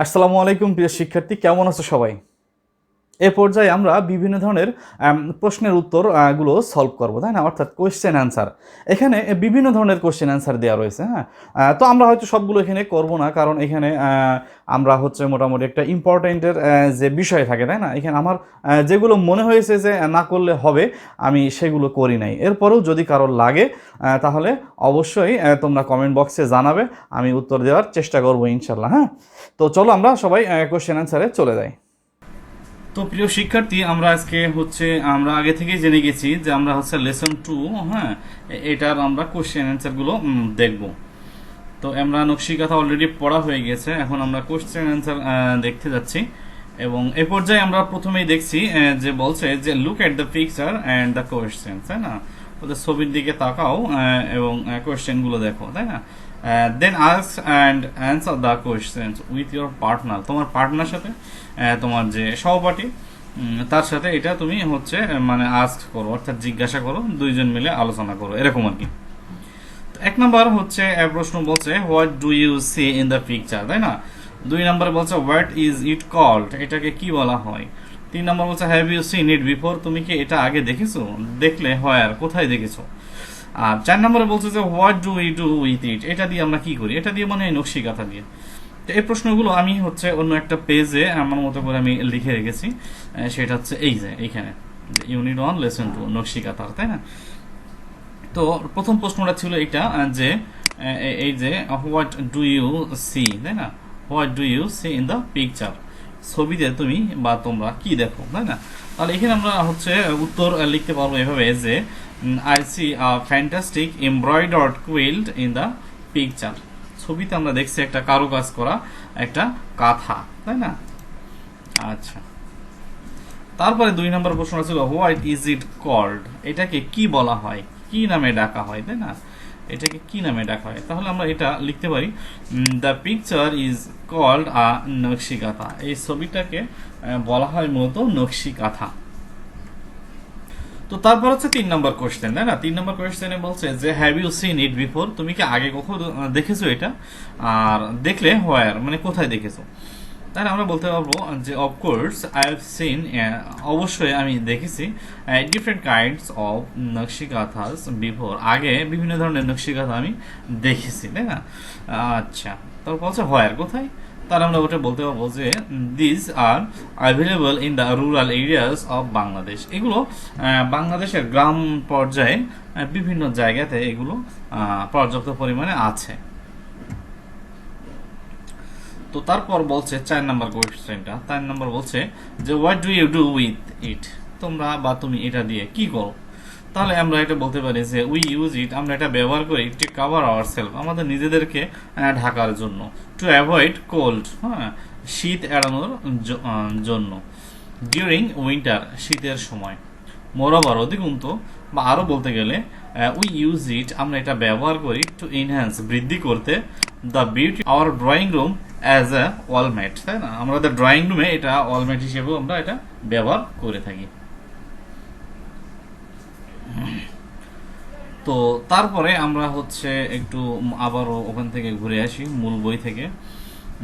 আসসালামু আলাইকুম প্রিয় শিক্ষার্থী, কেমন আছো সবাই? এ পর্যায়ে আমরা বিভিন্ন ধরনের প্রশ্নের উত্তর গুলো সলভ করব, তাই না? অর্থাৎ কোয়েশ্চেন অ্যান্সার। এখানে বিভিন্ন ধরনের কোয়েশ্চেন অ্যান্সার দেওয়া রয়েছে, হ্যাঁ? তো আমরা হয়তো সবগুলো এখানে করব না, কারণ এখানে আমরা হচ্ছে মোটামুটি একটা ইম্পর্টেন্টের যে বিষয় থাকে, তাই না? এখানে আমার যেগুলো মনে হয়েছে যে না করলে হবে, আমি সেগুলো করি নাই। এরপরেও যদি কারোর লাগে তাহলে অবশ্যই তোমরা কমেন্ট বক্সে জানাবে, আমি উত্তর দেওয়ার চেষ্টা করব ইনশাল্লাহ, হ্যাঁ? তো চলো আমরা সবাই কোয়েশ্চেন অ্যান্সারে চলে যাই। তো প্রিয় শিক্ষার্থী, আমরা আগে থেকেই জেনে গেছি যে আমরা হচ্ছে লেসন 2, হ্যাঁ, এটার আমরা কোশ্চেন অ্যান্সারগুলো দেখব। তো আমরা নকশি কথা অলরেডি পড়া হয়ে গেছে, এখন আমরা কোশ্চেন অ্যান্সার দেখতে যাচ্ছি। এবং এ পর্যায়ে আমরা প্রথমেই দেখছি যে বলছে যে look at the picture and the question, তাই না? ওদের ছবির দিকে তাকাও এবং কোয়েশ্চেনগুলো দেখো, তাই না? Then ask and answer the question with your partner. তোমার পার্টনার সাথে, তোমার যে সহপাঠী, তার সাথে এটা তুমি হচ্ছে মানে আস্ক করো, অর্থাৎ জিজ্ঞাসা করো, দুইজন মিলে আলোচনা করো, এরকম আর কি। এক নাম্বার হচ্ছে প্রশ্ন বলছে what do you see in the picture, তাই না? দুই নাম্বার বলছে হোয়াট ইজ ইট কল্ড, এটাকে কি বলা হয়। তিন নাম্বার বলছে have you seen it before, তুমি কি এটা আগে দেখেছো, দেখলে হয় আর কোথায় দেখেছো। আর চার নম্বরে বলছে যে what do we do with ইট, এটা দিয়ে আমরা কি করি, এটা দিয়ে মানে নকশি কাঁথা দিয়ে। তো এই প্রশ্নগুলো আমি হচ্ছে অন্য একটা পেজে আমার মতো করে আমি লিখে রেখেছি, সেটা হচ্ছে এই যে এইখানে ইউনিট 1 লেসন 2 নকশি কাঁথার, তাই না? তো প্রথম প্রশ্নটা ছিল এটা যে এই যে হোয়াট ডু ইউ সি, তাই না? What do you see in the picture, ছবিতে তুমি বা তোমরা কি দেখো, তাই না? তাহলে এখানে আমরা হচ্ছে উত্তর লিখতে পারবো এভাবে যে I C a fantastic embroidered quilt in the picture, ছবিতে আমরা দেখছি একটা কারুকাজ করা একটা কাঁথা, তাই না? আচ্ছা, তারপরে দুই নম্বর প্রশ্ন ছিল হোয়াট ইজ ইট কল্ড, এটাকে কি বলা হয়, কি নামে ডাকা হয়, তাই না? এটাকে কি নামে ডাকা হয়, তাহলে আমরা এটা লিখতে পারি the picture is called a nakshi kantha, এই ছবিটাকে বলা হয় মূলত নকশি কাঁথা। তো তারপর হচ্ছে তিন নম্বর কোয়েশ্চেন, তাই না? তিন নম্বর কোয়েশ্চেনে বলছে যে have you seen it before, তুমি কি আগে কখনো দেখেছো এটা, আর দেখলে হোয়ার মানে কোথায় দেখেছো। তাহলে আমরা বলতে পারবো যে অফকোর্স আই হ্যাভ সিন, অবশ্যই আমি দেখেছি ডিফারেন্ট কাইন্ডস অফ নকশি কাঁথাস বিফোর, আগে বিভিন্ন ধরনের নকশি কাঁথা আমি দেখেছি, তাই না? আচ্ছা, তারপর বলছে হোয়ার কোথায়, তাহলে আমরা ওটা বলতে পারবো যে this R available in the rural areas of Bangladesh, এগুলো বাংলাদেশের গ্রাম পর্যায়ে বিভিন্ন জায়গাতে এগুলো পর্যাপ্ত পরিমাণে আছে। তো তারপর বলছে চার নাম্বার কোয়েশ্চেনটা, চার নাম্বার বলছে যে what do you do with it, তোমরা বা তুমি এটা দিয়ে কি করো। তাহলে আমরা এটা বলতে পারি যে উই ইউজ ইট, আমরা এটা ব্যবহার করি টু কভার আওয়ার সেলফ, আমাদের নিজেদেরকে ঢাকার জন্য। টু অ্যাভয়েড কোল্ড, হ্যাঁ, শীত এড়ানোর জন্য। ডিউরিং উইন্টার, শীতের সময়। মোরওভার, অধিকন্তু বা আরও বলতে গেলে উই ইউজ ইট, আমরা এটা ব্যবহার করি টু এনহ্যান্স, বৃদ্ধি করতে, the beauty our drawing room as a wall mat, তাই না? আমাদের ড্রয়িং রুমে এটা ওয়ালমেট হিসেবেও আমরা এটা ব্যবহার করে থাকি। তো তারপরে আমরা হচ্ছে একটু আবারও ওখান থেকে ঘুরে আসি মূল বই থেকে।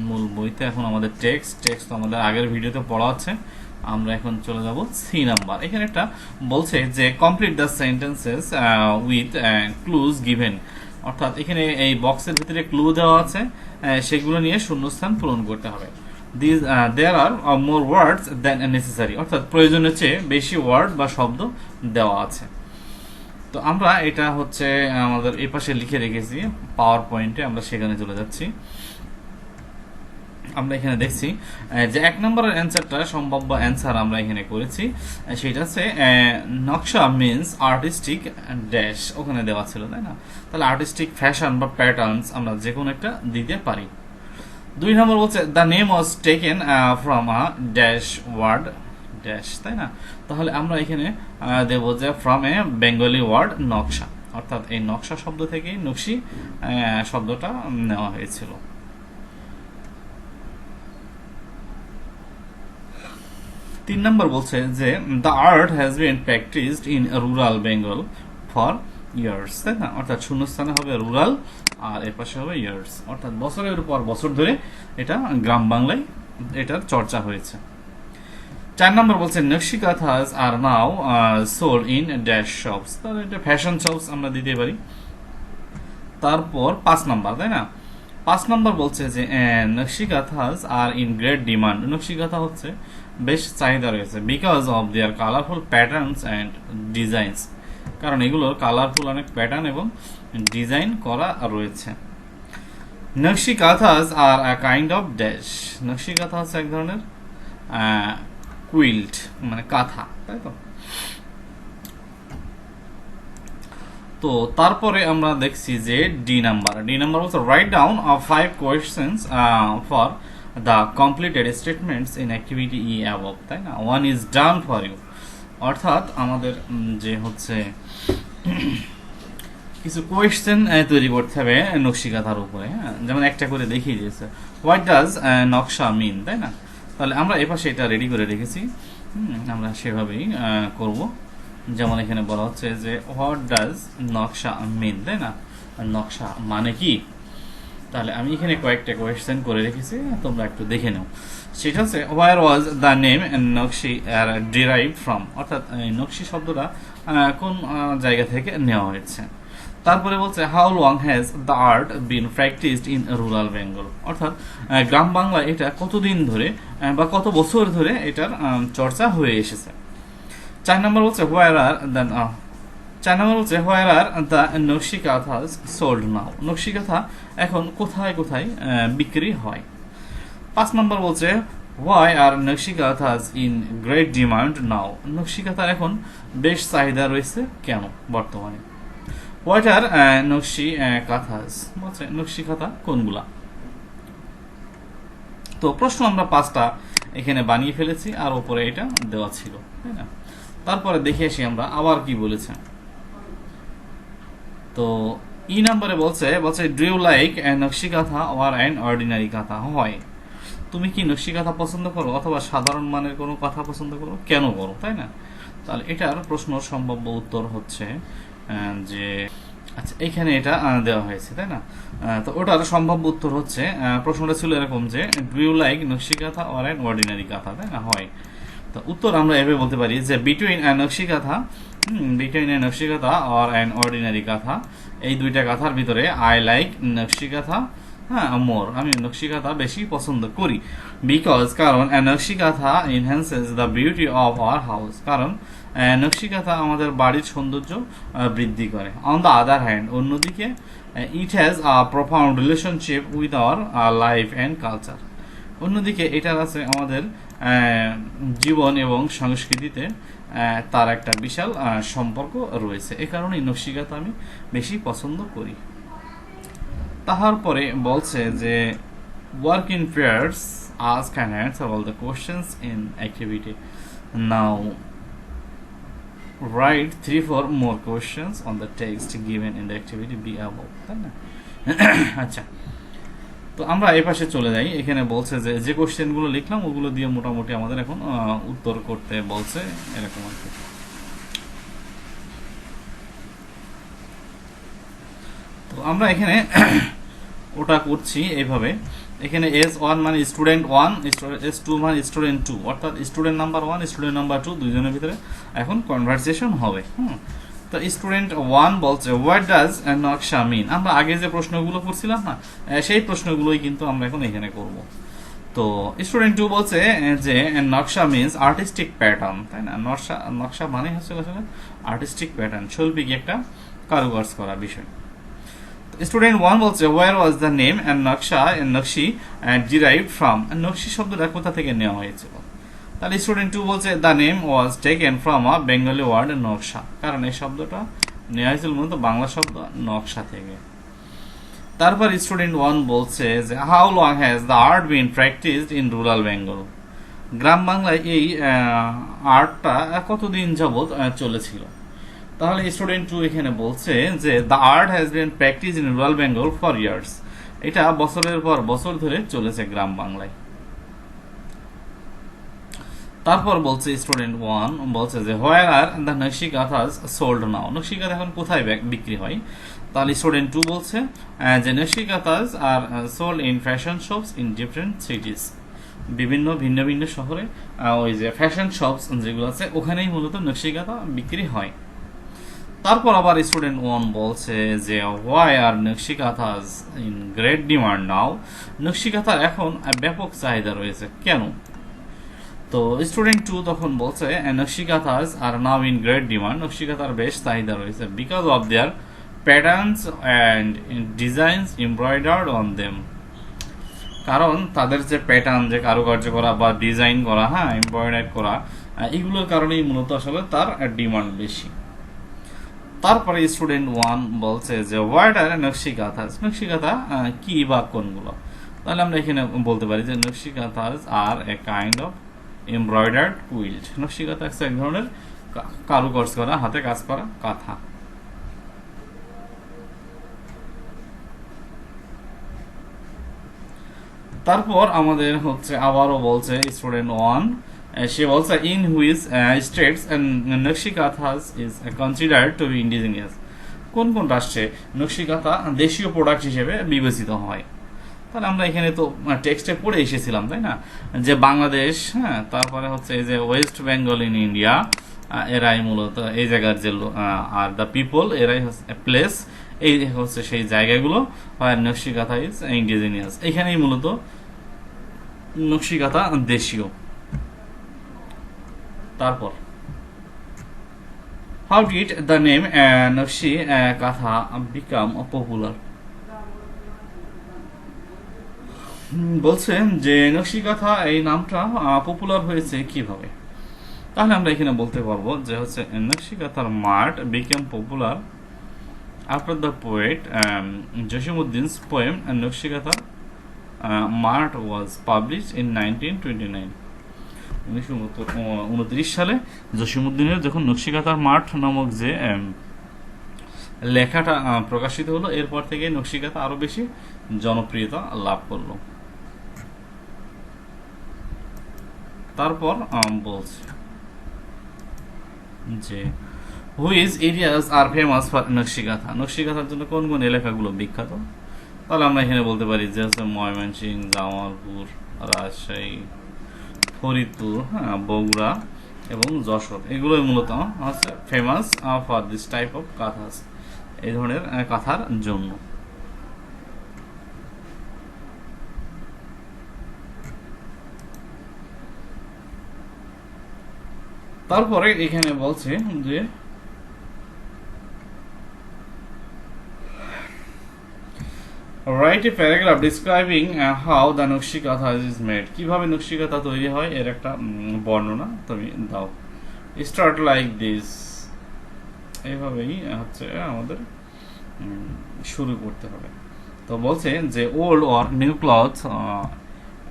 মূল বইতে এখন আমাদের টেক্সট তো আমাদের আগের ভিডিওতে পড়া আছে, আমরা এখন চলে যাব সি নাম্বার। এখানে একটা বলছে যে complete the sentences with clues given, অর্থাৎ এখানে এই বক্সের ভিতরে ক্লু দেওয়া আছে, সেগুলো নিয়ে শূন্যস্থান পূরণ করতে হবে। দেয়ার আর মোর ওয়ার্ডস দ্যান নেসেসারি, অর্থাৎ প্রয়োজনের চেয়ে বেশি ওয়ার্ড বা শব্দ দেওয়া আছে। তো আমরা এটা হচ্ছে আমাদের এই পাশে লিখে রেখেছি পাওয়ার পয়েন্টে, আমরা সেখানে চলে যাচ্ছি। আমরা এখানে দেখছি যে এক নম্বরের অ্যান্সারটা সম্ভাব্য অ্যান্সার আমরা এখানে করেছি, সেটা হচ্ছে নকশা মিন্স আর্টিস্টিক ড্যাশ, ওখানে দেওয়া ছিল, তাই না? তাহলে আর্টিস্টিক ফ্যাশন বা প্যাটার্নস আমরা যে কোনো একটা দিতে পারি। দুই নম্বর বলছে the name was taken from a dash word dash, তাই না? তাহলে আমরা এখানে দেব যে ফ্রম এ বেঙ্গলি ওয়ার্ড নকশা, অর্থাৎ এই নকশা শব্দ থেকেই নকশি শব্দটা নেওয়া হয়েছিল। তিন নম্বর বলছে যে the art has been practised in rural Bengal for years, তাই না? অর্থাৎ শূন্যস্থানে হবে রুরাল আর এর পাশে হবে ইয়ার্স, অর্থাৎ বছরের পর বছর ধরে এটা গ্রাম বাংলায় এটার চর্চা হয়েছে। 4 নম্বর বলছে নকশি কাঁথাস আর নাও সোল্ড ইন ড্যাশ শপস, তাহলে এটা ফ্যাশন শপস আমরা দিতে পারি। তারপর 5 নম্বর, তাই না? 5 নম্বর বলছে যে নকশি কাঁথাস আর ইন গ্রেট ডিমান্ড, নকশি কাঁথা হচ্ছে বেশ চাহিদা রয়েছে because of their colourful patterns and designs, কারণ এগুলোর কালারফুল অনেক প্যাটার্ন এবং ডিজাইন করা রয়েছে। নকশি কাঁথাস আর আ কাইন্ড অফ ড্যাশ, নকশি কাঁথা হচ্ছে এক ধরনের কুইল্ট মানে কাঁথা, তাই তো? তো তারপরে আমরা দেখছি যে ডি নাম্বার বলছে write down 5 questions for the completed statements in activity E above, তাই না? 1 ইজ ডান ফর ইউ, অর্থাৎ আমাদের যে হচ্ছে কিছু কোয়েশ্চেন তৈরি করতে হবে নকশিকাঁথার উপরে, হ্যাঁ? যেমন একটা করে দেখিয়ে দিয়েছে, হোয়াট ডাজ নকশা মিন, তাই না? তাহলে আমরা এপাশে এটা রেডি করে রেখেছি, আমরা সেভাবেই করব। যেমন এখানে বলা হচ্ছে যে হোয়াট ডাজ নকশা মিন, তাই না? নকশা মানে কি? তাহলে আমি এখানে কয়েকটা কোয়েশ্চেন করে রেখেছি, তোমরা একটু দেখে নাও। সেটা হচ্ছে হোয়ার ওয়াজ দ্য নেম নকশি ডিরাইভ ফ্রম, অর্থাৎ নকশি শব্দটা কোন জায়গা থেকে নেওয়া হয়েছে। তারপরে বলছে how long has the art been practised in rural Bengal, অর্থাৎ গ্রাম বাংলায় এটা কতদিন ধরে বা কত বছর ধরে এটার চর্চা হয়ে এসেছে। 4 নম্বর বলছে হোয়ার আর দ্য নকশি কাঁথাস সোল্ড নাও, নকশি কাঁথা এখন কোথায় কোথায় বিক্রি হয়। 5 নম্বর বলছে হোয়াই আর নকশি কাঁথাস ইন গ্রেট ডিমান্ড নাও, নকশি কাঁথার এখন বেশ চাহিদা রয়েছে কেন বর্তমানে। হোয়াট আর নকশি কাঁথাস, বলছে নকশি কাঁথা কোনগুলা। তো প্রশ্ন আমরা 5টা এখানে বানিয়ে ফেলেছি আর উপরে এটা দেওয়া ছিল, তাই না? তারপরে দেখে আসি আমরা আবার কি বলেছে। তো ই নাম্বারে বলছে ডু ইউ লাইক নকশি কাঁথা অর অ্যান অর্ডিনারি কাঁথা, হয় তুমি কি নকশি কাঁথা পছন্দ করো অথবা সাধারণ মানের কোনো কাঁথা পছন্দ করো, কেন করো, তাই না? তাহলে এটার প্রশ্ন সম্ভাব্য উত্তর হচ্ছে যে আচ্ছা এখানে এটা দেওয়া হয়েছে, তাই না? তো ওটার সম্ভাব্য উত্তর হচ্ছে প্রশ্নটা ছিল এরকম যে ডু ইউ লাইক নকশি কাঁথা অর অ্যান অর্ডিনারি কাঁথা, তাই না? হয়। তো উত্তর আমরা এভাবে বলতে পারি যে বিটুইন নকশি কাঁথা অর অ্যান অর্ডিনারি কাঁথা, এই দুইটা কাঁথার ভিতরে আই লাইক নকশি কাঁথা, হ্যাঁ মোর, আমি নকশি কাঁথা বেশি পছন্দ করি। বিকজ, কারণ নকশি কাঁথা enhances the beauty of our house, কারণ নকশি কাঁথা আমাদের বাড়ির সৌন্দর্য বৃদ্ধি করে। অন দ্য আদার হ্যান্ড, অন্যদিকে it has a profound relationship with our life and culture, অন্যদিকে এটার আছে আমাদের জীবন এবং সংস্কৃতিতে তার একটা বিশাল সম্পর্ক রয়েছে, এ কারণেই নকশি কাঁথা আমি বেশি পছন্দ করি। তাহার পরে বলছে যে work in pairs, ask and answer all the questions in activity now, write 3-4 more questions on the text given in the activity be above, তাই না? আচ্ছা, তো আমরা এই পাশে চলে যাই। এখানে বলছে যে যে কোশ্চেনগুলো লিখলাম ওগুলো দিয়ে মোটামুটি আমাদের এখন উত্তর করতে বলছে, এরকম আর কি। তো আমরা এখানে ওটা করছি এইভাবে। এখানে S1 মানে স্টুডেন্ট 1, S2 মানে স্টুডেন্ট 2, অর্থাৎ স্টুডেন্ট নাম্বার 1 স্টুডেন্ট নাম্বার 2 দুইজনের ভিতরে এখন কনভারসেশন হবে। তো স্টুডেন্ট 1 বলছে হোয়াট ডাজ নকশা মিন, আমরা আগে যে প্রশ্নগুলো করছিলাম না সেই প্রশ্নগুলোই কিন্তু আমরা এখন এখানে করব। তো স্টুডেন্ট 2 বলছে যে নকশা মিনস আর্টিস্টিক প্যাটার্ন, তাই না? নকশা মানে হচ্ছে আসলে আর্টিস্টিক প্যাটার্ন, শৈল্পিক একটা কারুকাজ করা বিষয়। স্টুডেন্ট 1 বলছে where was the name and nakshi derived from, nakshi শব্দটা কোথা থেকে নেওয়া হয়েছিল। তাহলে স্টুডেন্ট 2 বলছে the name was taken from a Bengali word naksha, কারণ এই শব্দটা নেওয়া হয়েছিল মূলত বাংলা শব্দ নকশা থেকে। তারপর স্টুডেন্ট 1 বলছে যে how long has the art been practised in rural Bengal, গ্রাম বাংলায় এই আর্টটা কতদিন যাবৎ চলেছিল। তাহলে স্টুডেন্ট 2 এখানে বলছে যে the art has been practised in rural Bengal for years, এটা বছরের পর বছর ধরে চলেছে গ্রাম বাংলায়। তারপর বলছে স্টুডেন্ট 1 বলছে যে হোয়ার আর দ্য নকশি কাঁথাস সোল্ড নাও, নকশি কাঁথা এখন কোথায় বিক্রি হয়। তাহলে স্টুডেন্ট 2 বলছে যে nakshi kanthas are sold in fashion shops in different cities, বিভিন্ন ভিন্ন ভিন্ন শহরে ওই যে ফ্যাশন শপস যেগুলো আছে ওখানেই মূলত নকশি কাঁথা বিক্রি হয়। তারপর আবার স্টুডেন্ট 1 বলছে যে হোয়াই আর নকশি কাঁথাস ইন গ্রেট ডিমান্ড নাও, নকশি কাঁথার এখন ব্যাপক চাহিদা রয়েছে কেন। তো স্টুডেন্ট 2 তখন বলছে নকশি কাঁথাস আর নাও ইন গ্রেট ডিমান্ড, নকশি কাঁথার বেশ চাহিদা রয়েছে because of their patterns and designs embroidered on them, কারণ তাদের যে প্যাটার্ন, যে কারুকার্য করা বা ডিজাইন করা, হ্যাঁ এমব্রয়ডারি করা, এগুলোর কারণেই মূলত আসলে তার ডিমান্ড বেশি। তারপরে স্টুডেন্ট 1 বলছে যে হোয়াট আর নকশি কাঁথাস, নকশি কাঁথা কি বা কোনগুলো। তাহলে আমরা এখানে বলতে পারি যে nakshi kanthas are a kind of embroidered quilt, নকশি কাঁথা এক ধরনের কারুকার্য করা, হাতে কাজ করা কাঁথা। তারপর আমাদের হচ্ছে আবারও বলছে স্টুডেন্ট 1 সে বলছে in which states nakshi kanthas is considered to be indigenous, কোন কোন রাষ্ট্রে নকশি কাঁথা দেশীয় প্রোডাক্ট হিসেবে বিবেচিত হয়। তাহলে আমরা এখানে তো টেক্সটে পড়ে এসেছিলাম তাই না, যে বাংলাদেশ, হ্যাঁ তারপরে হচ্ছে এই যে ওয়েস্ট বেঙ্গল ইন ইন্ডিয়া, এরাই মূলত এই জায়গার যে আর দ্য পিপল এরাই হচ্ছে প্লেস, এই হচ্ছে সেই জায়গাগুলো নকশি কাঁথা ইজ ইন্ডিজিনিয়াস, এখানেই মূলত নকশি কাঁথা দেশীয়। তারপর হাউ ডিড দ্য নেম নকশি কাঁথা বিকাম পপুলার, বলছে যে নকশি কাঁথা এই নামটা পপুলার হয়েছে কিভাবে। তাহলে আমরা এখানে বলতে পারবো যে হচ্ছে নকশি কাঁথার mart became popular after the poet জসিমউদ্দিন's poem নকশি কাঁথা মার্ট ওয়াজ পাবলিশ ইন 1929, 1929 সালে জসিমউদ্দিনের যখন নকশি কাঁথার মাঠ নামক যে লেখাটা প্রকাশিত হলো, এরপর থেকে নকশি কাঁথা আরো বেশি জনপ্রিয়তা লাভ করলো। তারপর বলছে যে which areas are famous for nakshi kantha, নকশি কাঁথার জন্য কোন কোন এলাকাগুলো বিখ্যাত। তাহলে আমরা এখানে বলতে পারি যে হচ্ছে ময়মনসিংহ, জামালপুর, রাজশাহী, ফরিদপুর, হ্যাঁ বগুড়া এবং যশোর, এগুলোই মূলত হচ্ছে famous for this type of kanthas, এই ধরনের কাঁথার জন্য। তারপরে এখানে বলছে যে write a paragraph describing how the nakshi kantha is made, কিভাবে নকশি কাঁথা তৈরি হয় এর একটা বর্ণনা তুমি দাও। স্টার্ট লাইক দিস, এইভাবেই হচ্ছে আমাদের শুরু করতে হবে। তো বলছে যে old or new cloth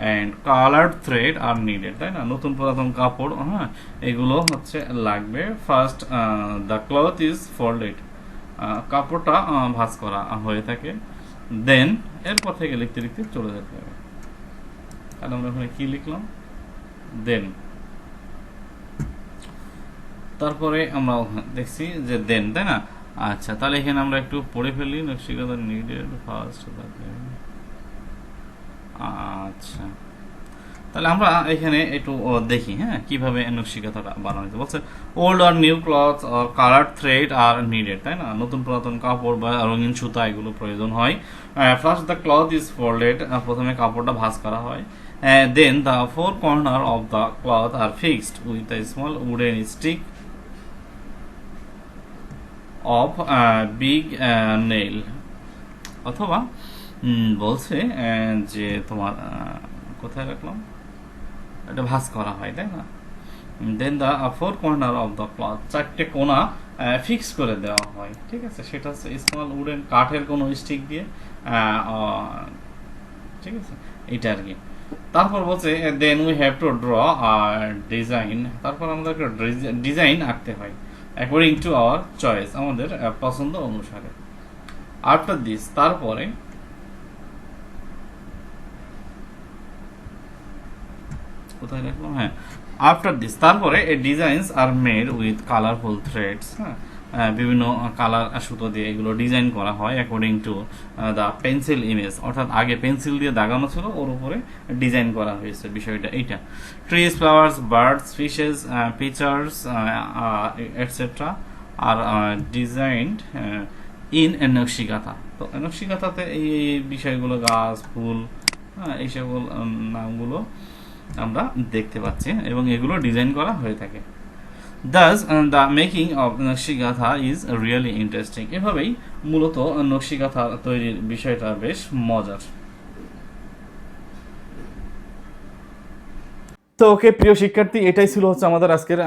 and coloured thread are needed, তাই না, নতুন পুরাতন কাপড়, হ্যাঁ এগুলো হচ্ছে লাগবে। First the cloth is folded, কাপড়টা ভাঁজ করা হয়ে থাকে। দেন এরপর থেকে লিখতে লিখতে চলে যেতে হবে। তাহলে আমরা ওখানে কি লিখলাম, দেন। তারপরে আমরা দেখছি যে দেন, তাই না। আচ্ছা তাহলে এখানে আমরা একটু পড়ে ফেলি নকশি কাঁথা নিডেড ফার্স্ট। আচ্ছা তাহলে আমরা এখানে একটু দেখি, হ্যাঁ কিভাবে নকশি কাঁথাটা বানানো হয়েছে। বলছে ওল্ড আর নিউ ক্লথ আর কালার থ্রেড আর নিডেড, তাই না, নতুন পুরাতন কাপড় বা রঙিন সুতা এগুলো প্রয়োজন হয়। First the cloth is folded, প্রথমে কাপড়টা ভাঁজ করা হয়। Then the four corner of the cloth are fixed with a small wooden stick of big nail, অথবা বলছে যে তোমার কোথায় রাখলাম, এটা ভাঁজ করা হয়, তাই না। Then the four corner of the cloth, চারটে কোনা ফিক্স করে দেওয়া হয়, ঠিক আছে, সেটা হচ্ছে স্মল উডেন কাঠের কোনো স্টিক দিয়ে, ঠিক আছে, এইটা আর কি। তারপর বলছে then we have to draw design, তারপর আমাদের একটা ডিজাইন আঁকতে হয় অ্যাকর্ডিং টু আওয়ার চয়েস, আমাদের পছন্দ অনুসারে। আফটার দিস, তারপরে কোথায় রাখলাম, হ্যাঁ, আফটার দিস, তারপরে এই designs are made with colourful threads, হ্যাঁ, বিভিন্ন কালার সুতো দিয়ে এগুলো ডিজাইন করা হয় according to the pencil image, অর্থাৎ আগে পেন্সিল দিয়ে দাগানো ছিল, ওর উপরে ডিজাইন করা হয়েছে, বিষয়টা এইটা। Trees, flowers, birds, fishes, pictures etcetera are designed in nakshi kantha. তো নকশি কাঁথাতে এই বিষয়গুলো, গাছ, ফুল, এই সকল নামগুলো আমরা দেখতে পাচ্ছি এবং এগুলো ডিজাইন করা হয়ে থাকে। Thus, the making of নকশি কাঁথা is really interesting. এভাবেই মূলত নকশি কাঁথা তৈরির বিষয়টা বেশ মজার। তো ওকে প্রিয় শিক্ষার্থী, এটাই ছিল হচ্ছে আমাদের আজকের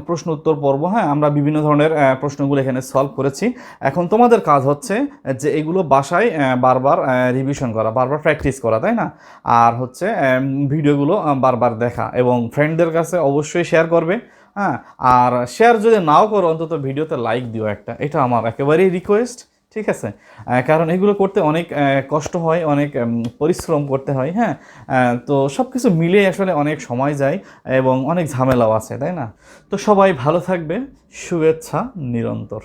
প্রশ্ন উত্তর পর্ব। হ্যাঁ, আমরা বিভিন্ন ধরনের প্রশ্নগুলো এখানে সলভ করেছি। এখন তোমাদের কাজ হচ্ছে যে এগুলো বাসায় বারবার রিভিশন করা, বারবার প্র্যাকটিস করা, তাই না? আর হচ্ছে ভিডিওগুলো বারবার দেখা এবং ফ্রেন্ডদের কাছে অবশ্যই শেয়ার করবে। হ্যাঁ, আর শেয়ার যদি নাও করো অন্তত ভিডিওতে লাইক দিও একটা, এটা আমার একেবারেই রিকোয়েস্ট, ঠিক আছে? কারণ এগুলো করতে অনেক কষ্ট হয়, অনেক পরিশ্রম করতে হয়। হ্যাঁ, তো সব কিছু মিলিয়ে আসলে অনেক সময় যায় এবং অনেক ঝামেলাও আছে, তাই না? তো সবাই ভালো থাকবে, শুভেচ্ছা নিরন্তর।